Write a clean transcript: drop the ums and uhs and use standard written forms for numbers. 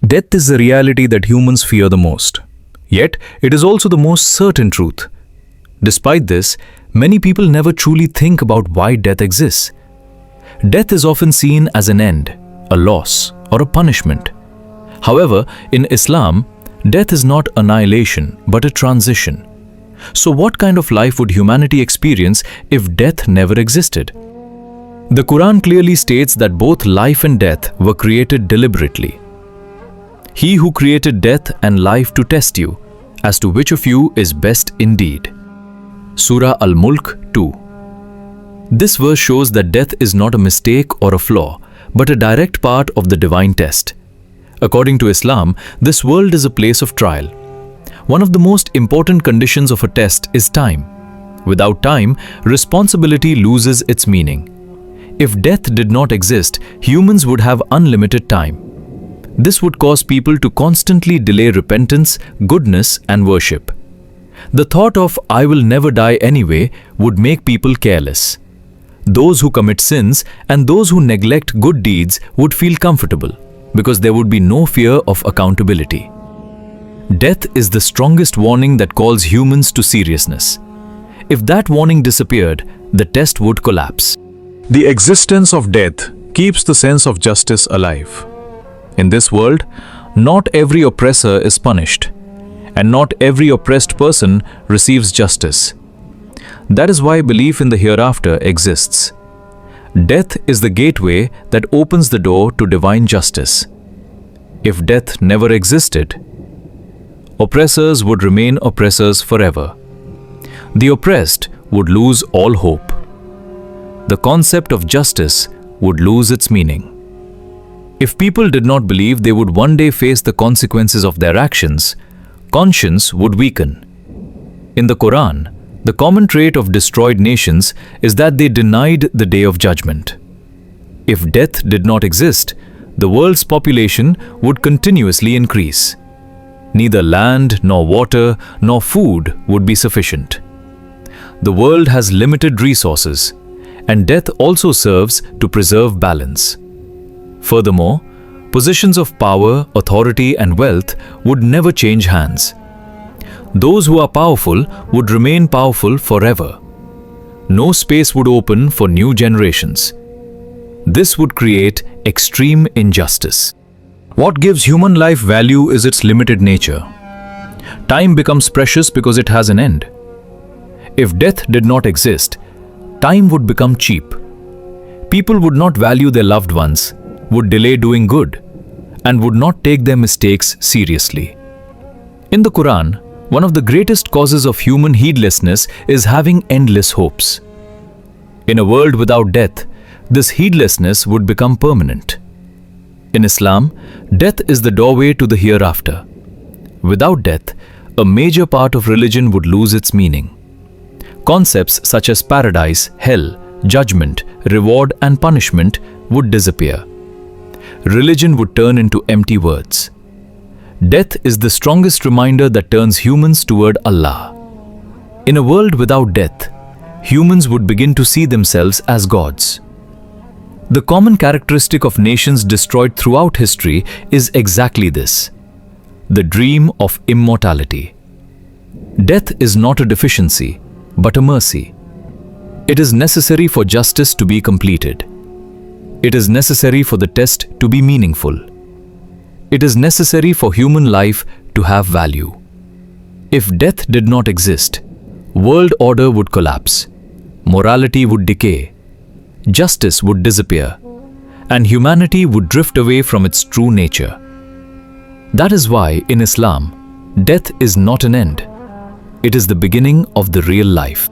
Death is the reality that humans fear the most. Yet, it is also the most certain truth. Despite this, many people never truly think about why death exists. Death is often seen as an end, a loss, or a punishment. However, in Islam, death is not annihilation but a transition. So what kind of life would humanity experience if death never existed? The Quran clearly states that both life and death were created deliberately. He who created death and life to test you, as to which of you is best indeed. Surah Al-Mulk 2. This verse shows that death is not a mistake or a flaw, but a direct part of the divine test. According to Islam, this world is a place of trial. One of the most important conditions of a test is time. Without time, responsibility loses its meaning. If death did not exist, humans would have unlimited time. This would cause people to constantly delay repentance, goodness, and worship. The thought of "I will never die anyway" would make people careless. Those who commit sins and those who neglect good deeds would feel comfortable, because there would be no fear of accountability. Death is the strongest warning that calls humans to seriousness. If that warning disappeared, the test would collapse. The existence of death keeps the sense of justice alive. In this world, not every oppressor is punished, and not every oppressed person receives justice. That is why belief in the hereafter exists. Death is the gateway that opens the door to divine justice. If death never existed, oppressors would remain oppressors forever. The oppressed would lose all hope. The concept of justice would lose its meaning. If people did not believe they would one day face the consequences of their actions, conscience would weaken. In the Quran, the common trait of destroyed nations is that they denied the day of judgment. If death did not exist, the world's population would continuously increase. Neither land, nor water, nor food would be sufficient. The world has limited resources, and death also serves to preserve balance. Furthermore, positions of power, authority, and wealth would never change hands. Those who are powerful would remain powerful forever. No space would open for new generations. This would create extreme injustice. What gives human life value is its limited nature. Time becomes precious because it has an end. If death did not exist, time would become cheap. People would not value their loved ones, would delay doing good, and would not take their mistakes seriously. In the Quran, one of the greatest causes of human heedlessness is having endless hopes. In a world without death, this heedlessness would become permanent. In Islam, death is the doorway to the hereafter. Without death, a major part of religion would lose its meaning. Concepts such as paradise, hell, judgment, reward, and punishment would disappear. Religion would turn into empty words. Death is the strongest reminder that turns humans toward Allah. In a world without death, humans would begin to see themselves as gods. The common characteristic of nations destroyed throughout history is exactly this: the dream of immortality. Death is not a deficiency, but a mercy. It is necessary for justice to be completed. It is necessary for the test to be meaningful. It is necessary for human life to have value. If death did not exist, world order would collapse, morality would decay, justice would disappear, and humanity would drift away from its true nature. That is why, in Islam, death is not an end. It is the beginning of the real life.